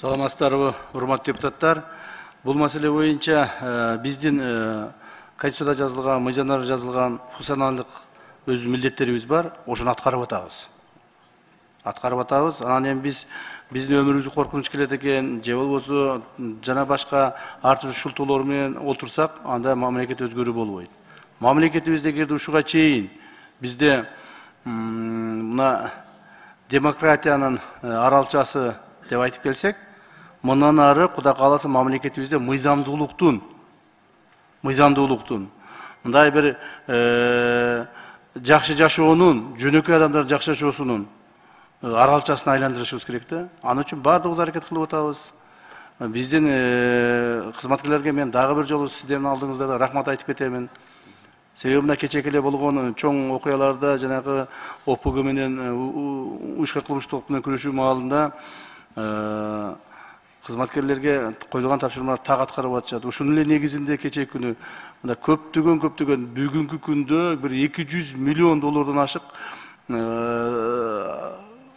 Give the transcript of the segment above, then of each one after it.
Саламатсыздарбы, урматтуу депутаттар. Бул маселе боюнча биздин Конституцияда жазылган, мыйзамдарда жазылган функционалдык өз милдеттерибиз бар, ошону аткарып атабыз. Анан эми биздин өмүрүбүзгө коркунуч келет экен, же болбосо жана башка ар түрдүү шылтоолор менен отурсак, анда мамлекет өзгөрүү болбойт. Мамлекетибизде эгерде ушуга чейин бизде мына демократиянын аралчасы деп айтып келсек, мындан ары Кудай кааласа мамлекетибизде мыйзамдуулуктун мындай бир жакшы жашоонун, жөнөкөй адамдар жакшы жашоосунун аралчасына айландырышыбыз керек да. Аны үчүн баардыгыбыз аракет кылып атабыз. Биздин кызматкерлерге мен дагы бир жолу сиздердин алдыңыздарда рахмат айтып кетемин. Себеби мына кечээки эле болгон чоң окуяларда жанагы ОПГ менен уюшкан кылмыштуулук менен күрөшүү маалында кызматкерлерге коюлган тапшырмалар так аткарып атышат. Ушунун эле негизинде кечээ күнү мына көптөгөн бүгүнкү күндө бир 200 миллион доллардан ашык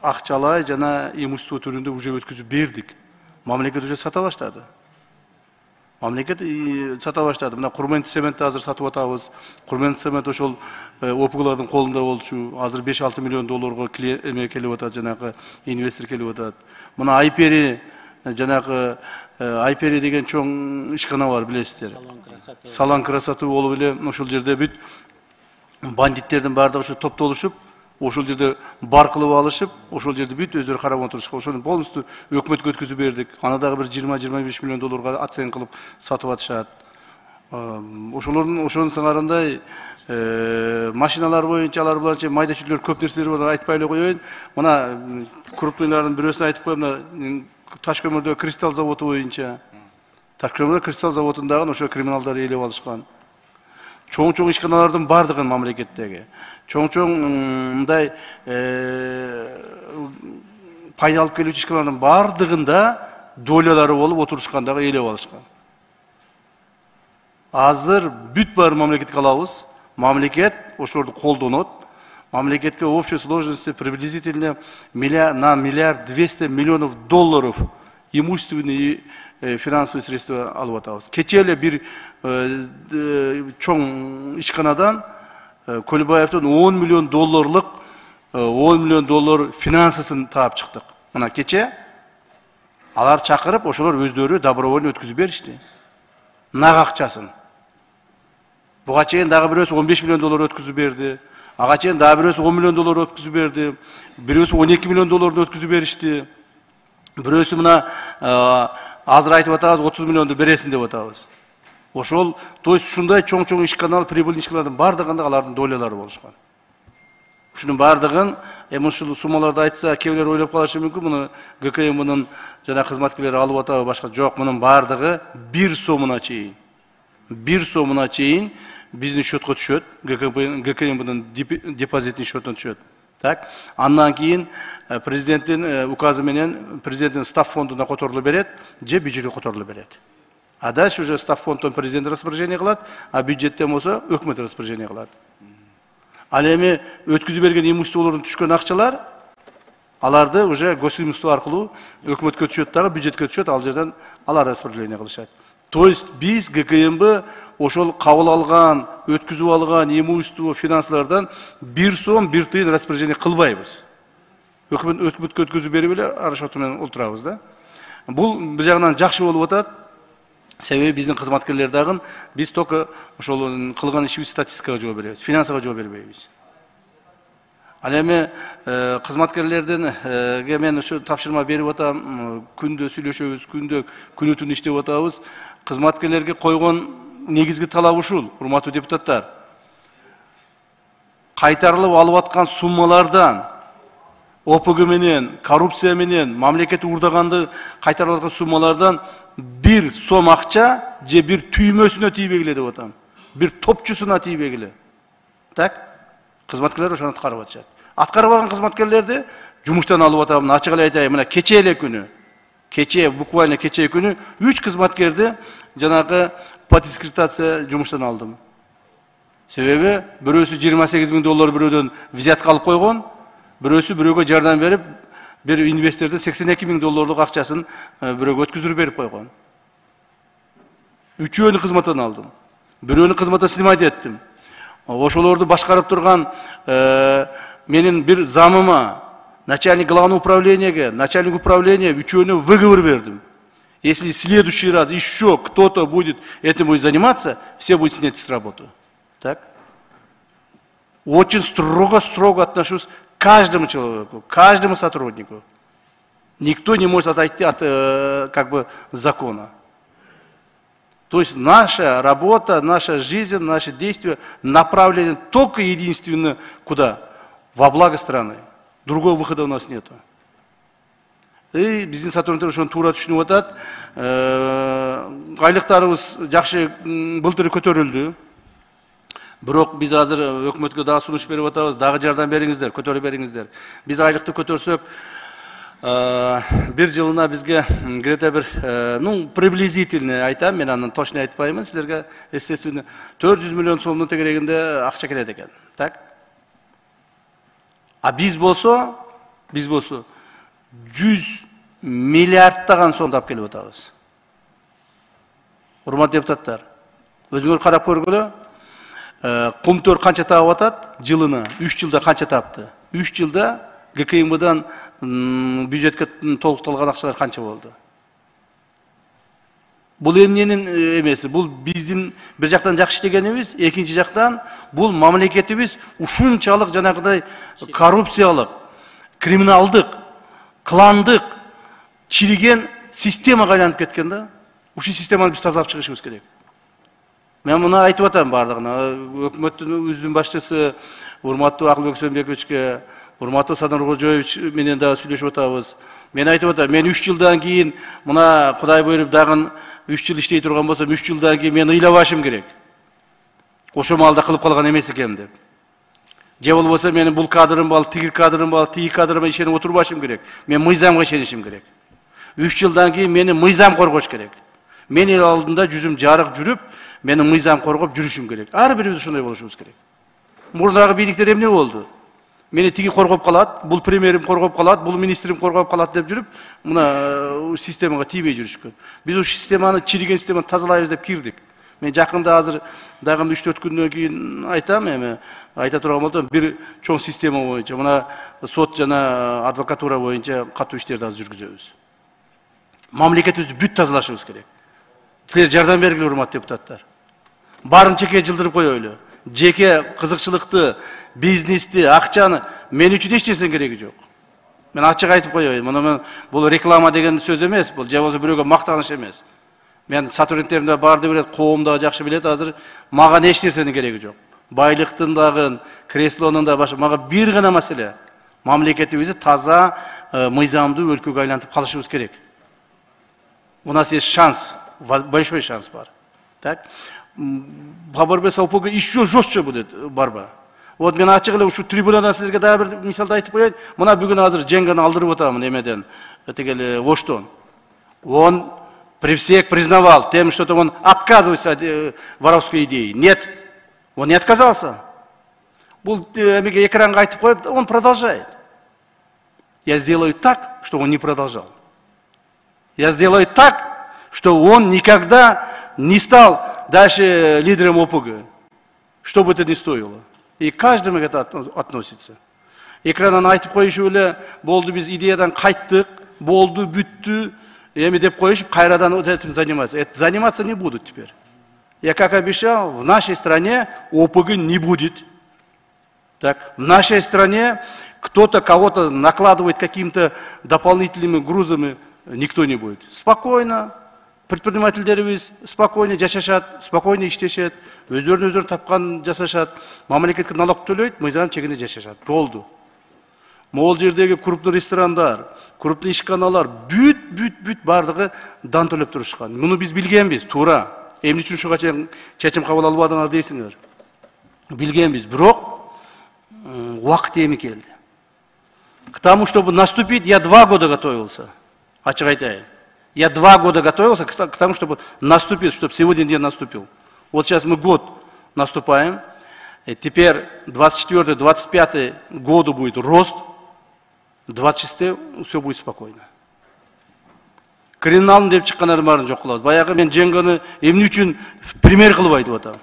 акчалай жана имущество түрүндө уже өткүзүп бердик. Мамлекет уже сата баштады. Мына Курмент цементти азыр сатып атабыз. Курмент цемент ошол ОПГлардын колунда болчу. Азыр 5-6 миллион долларга келип атат, жанагы инвестор келип атат. Мына Айпери, жанагы Айпери деген чоң ишкана бар, билесиздер. Салан красоты болуп эле ошол жерде бүт бандиттердин баардыгы ушу топтолушуп, ошол жерде бар кылып алышып, ошол жерде бүт өздөрү карап отурушкан. Ошону полностью өкмөткө өткүзүп бердик. Аны дагы бир 20-25 миллион долларга оценка кылып сатып атышат. Ошонун сыңарындай машиналар боюнча алар буларча майда чүйдөлөр көп нерселер бар, айтпай эле коеюн. Мына крупныйлардын бирөөсүн айтып коем, мына Таш көмүрдөгү Кристалл заводу боюнча. Таш көмүрдөгү Кристалл заводундагы ошо криминалдар ээлеп алышкан. Чоң ишканалардын бардыгын мамлекеттеги чоң мындай пайда алып келүүчү ишканалардын бардыгында долялары болуп отурушкандагы ээлеп алышкан. Азыр бүт бар мамлекетке алабыз. Мамлекет ошолорду колдонот. Мамлекетке в общей сложности приблизительно на 1,2 миллиарда долларов имущественные и финансовые средства алып атабыз. Кечээ эле бир чоң ишканадан Көлбаевдин 10 миллион доллар финансысын таап чыктык. Мына кечээ алар чакырып, ошолор өздөрү добровольно өткүзүп беришти. Нак акчасын. Буга чейин дагы бирөөсү 15 миллион доллар өткүзүп берди. Ага чейин дагы бирөөсү 10 миллион доллар өткүзүп берди. Бирөөсү 12 миллион долларды өткүзүп беришти. Бирөөсү мына азыр айтып атабыз 30 миллионду бересин деп атабыз. Ошол, то есть ушундай чоң ишканал, прибыльный ишканалардын бардыгында алардын долялары болушкан. Ушунун бардыгын ушул суммаларды айтса, кээ ойлоп калышы мүмкүн, муну ГКМнын жана кызматкерлери алып атабы башка. Жок, мунун бардыгы 1 сомуна чейин. 1 сомуна чейин биздин счетко түшөт, ГКМнын депозитин счетуна түшөт. Так, андан кийин президенттин указы менен президенттин став фондуна которулуп берет, же бюджетке которулуп берет. А дальше уже став фондтон президент распоряжение кылат, а бюджеттен болсо өкмөт распоряжение кылат. Ал эми өткүзүп берген имуществолордун түшкөн акчалар, аларды уже госимущество аркылуу өкмөткө түшөт дагы, бюджетке түшөт, ал жерден алар распоряжение кылышат. То есть биз ГКМБ ошол кабыл алган, өткүзүп алган имущество финансылардан 1 сом 1 тыйын распоряжение кылбайбыз. Өкмөткө өткүзүп берип эле арашоту менен отурабыз да. Бул бир жагынан жакшы болуп атат. Себеби биздин кызматкерлер дагы биз только ошол кылган ишибиз статистикага жооп беребиз, финансага жооп бербейбиз. Ал эми кызматкерлерденге мен ошо тапшырма берип атам, күндө сүйлөшөбүз, күнү түн иштеп атабыз. Кызматкерлерге койгон негизги талап ушул, урматтуу депутаттар. Кайтарылып алып аткан суммалардан ОПГ менен, коррупция менен, мамлекетти урдаганды кайтарып аткан суммалардан 1 сом акча же бир түймөсүнө тийбегиле деп атам. Бир топчусуна тийбегиле. Так? Кызматкерлер ошону аткарып атышат. Аткарып алган кызматкерлерди жумуштан алып атам. Ачык эле айтайын, мына кечээ эле күнү. Буквально кечээ күнү 3 кызматкерди жанагы по дискредитация жумуштан алдым. Себеби бирөөсү 28 000 доллар бирөөдөн взятка алып койгон, бирөөсү бирөөгө жардам берип Bir инвестордун $82.000 акчасын бирөөгө өткүзүп берип койгон. Үчөөнүн кызматын алдым. Бирөөнүн кызматын снимать эттим. Ошолорду башкарып турган менин бир замыма, начальник главного управления, начальник управления үчөөнү выговор бердим. Если в следующий раз еще кто-то будет этим заниматься, все будут снять с работы. Так? Очень строго отношусь к каждому человеку, к каждому сотруднику. Никто не может отойти от закона. То есть наша работа, наша жизнь, наши действия направлены только единственно куда? Во благо страны. Другого выхода у нас нету. И биздин сотрудниктер ошону туура түшүнүп атат. Айлыктарыбыз жакшы былтыр көтөрүлдү. Бирок биз азыр өкмөткө дагы сунуш берип атабыз, дагы жардам бериңиздер, көтөрүп бериңиздер. Биз айлыкты көтөрсөк, bir жылына бизге где-то бир, приблизительно айтам, мен анын точно айтпаймын силерге, естественно, 400 миллион сомдун тегерегинде акча кетет экен. Так? А биз болсо 100 миллиардтаган сомду алып келип атабыз. Урматтуу депутаттар, өзүңөр карап көргүлө, Кумтөр канча таап атат жылына? 3 жылда канча таапты? 3 жылда ГКМБдан бюджетке толукталган акчалар канча болду? Бул эмненин эмеси? Бул биздин бир жактан жакшы иштегенибиз, экинчи жактан бул мамлекетибиз ушунчалык жанагыдай коррупциялык, криминалдык, кландык, чириген системага айланып кеткен да. Ушул системаны биз тазалап чыгышыбыз керек. Мен муну айтып атам бардыгына. Өкмөттүн үздүн башчысы урматтуу Акылбек Сөнбековичке, урматтуу Садыр Кожоевич менен дагы сүйлөшүп атабыз. Мен айтып атам, мен 3 жылдан кийин мына Кудай буйруп дагы 3 жыл иштей турган болсом, 3 жылдан кийин мен ыйлабашым керек. Ошо маалда кылып калган эмес экенмин деп. Же болбосо менин бул кадрым бар, тиги кадрым бар, тиги кадрыма ишенип отурбашым керек. Мен мыйзамга ишенишим керек. 3 жылдан кийин мени мыйзам коргош керек. Мен эл алдында жүзүм жарык жүрүп, мени мыйзам коргоп жүрүшүм керек. Ар бирибиз ошондой болушубуз керек. Мурдагы бийликтер эмне болду? Мени тиги коргоп калат, бул премьерим коргоп калат, бул министрим коргоп калат деп жүрүп, мына системага тийбей жүрүшкөн. Биз ушул системаны, чириген системаны тазалайбыз деп кирдик. Мен жакында азыр дагы 3-4 күндөн кийин айтам, эми айта турган болсом, бир чоң система боюнча, мына сот жана адвокатура боюнча катуу иштерди азыр жүргүзөбүз. Мамлекетибизди бүт тазалашыбыз керек. Силер жардам бергиле, урматтуу депутаттар. Барын жеке жылдырып коелу. Жеке кызыкчылыкты, бизнести, акчаны мен үчүн эч нерсенин кереги жок. Мен ачык айтып коеюн. Мына бул реклама деген сөз эмес, бул же болбосо бирөөгө мактаныш эмес. Мен сотрудниктерим да барды билет, коом да жакшы билет, азыр мага эч нерсенин кереги жок. Байлыктын дагы, креслонун да башы, мага бир гана маселе. Мамлекетибизди таза, мыйзамдуу өлкөгө айлантып калышыбыз керек. У нас есть шанс, большой шанс бар. Так? Борьба с ОПГ еще жестче будет борьба. Вот мен ачык эле ушу трибунадан силерге дагы бир мисалды айтып коеюн. Мына бүгүн азыр Женганы алдырып атамын эмеден, тигел Оштон. Он при всех признавал тем, что он отказывается от воровской идеи. Нет, он не отказался. Бул экранга айтып коюп, он продолжает. Я сделаю так, что он не продолжал. Я сделаю так, что он никогда не стал дальше лидером ОПГ, что бы это ни стоило. И каждому это относится. Экраннан айтып коюшу эле, болду биз идеядан кайттык, болду, бүттү, эми деп коюшуп, кайрадан вот этим заниматься. Это заниматься не будут теперь. Я как обещал, в нашей стране ОПГ не будет. Так, в нашей стране кто-то кого-то накладывает какими-то дополнительными грузами, никто не будет. Спокойно. Предпринимательдерибиз спокойно жашашат, спокойно иштешет, өздөрүнө тапкан жасашат, мамлекетке налог төлөйт, мыйзам чегинде жашашат. Болду. Могул жердеги крупный ресторандар, крупный ишканалар бүт бардыгы дан төлөп турушкан. Муну биз билгенбиз, туура. Эмне үчүн ушуга чечим кабыл албадыңар дейсиңер. Билгенбиз, бирок убакыт эми келди. К тому, чтобы наступить, я 2 года готовился. Ачык айтайын. Я 2 года готовился к тому, чтобы наступить, чтобы сегодня день наступил. Вот сейчас мы год наступаем. И теперь 24-25 году будет рост. 20 чисте все будет спокойно. Криминалын деп чыккандар барын жок кылабыз. Баягы мен Женганы эмне үчүн пример кылып айтып атам.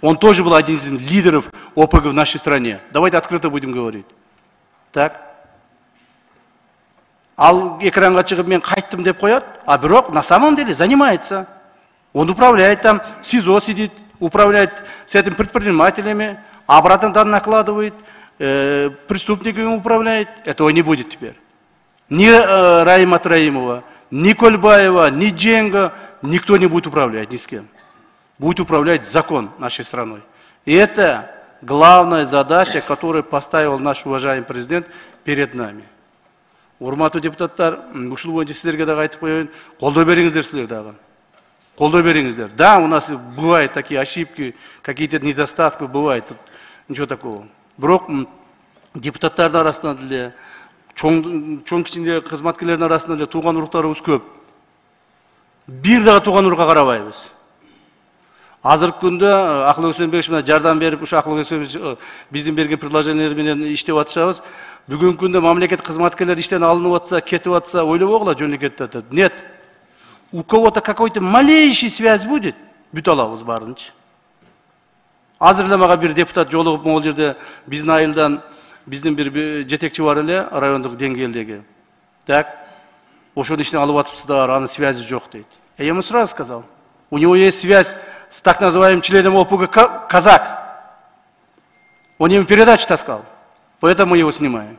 Он тоже был один из лидеров ОПГ в нашей стране. Давайте открыто будем говорить. Так? Ал экранга чыгып мен кайттым деп коет, а бирок на самом деле занимается. Он управляет там, в СИЗО сидит, управляет с этим предпринимателями, обратно там накладывает, преступниками управляет. Этого не будет теперь. Ни Раима Троимова, ни Кольбаева, ни Дженга, никто не будет управлять ни с кем. Будет управлять закон нашей страной. И это главная задача, которую поставил наш уважаемый президент перед нами. Урматтуу депутаттар, ушул боюнча силерге дагы айтып коеюн, колдоо бериңиздер силер дагы. Колдоо бериңиздер. Да, у нас бывают такие ошибки, какие-то недостатки бывают, тут ничего такого. Бирок депутаттардын арасында деле, чоң кичине кызматкерлердин арасында деле тууган уруктарыбыз көп. Бир дагы тууган урукка карабайбыз. Азыркы күндө Акылбек Сөөнбекович менен жардам берип, ушу Акылбек Сөөнбекович биздин берген предложениялар менен иштеп атышабыз. Бүгүнкү күндө мамлекет кызматкерлер иштен алынып атса, кетип атса, ойлобогула жөнү кетип атат. Нет. У кого-то какой-то малейший связь будет, бүт алабыз баарынчы. Азыр эле мага бир депутат жолугуп, могул жерде биздин айылдан биздин бир жетекчи бар эле райондук деңгээлдеги. Так, ошону иштен алып атыпсыздар, анын связи жок дейт. Я ему сразу сказал, у него есть связь с так называемым членом ОПГ Казак. Он ему передачу таскал, поэтому мы его снимаем.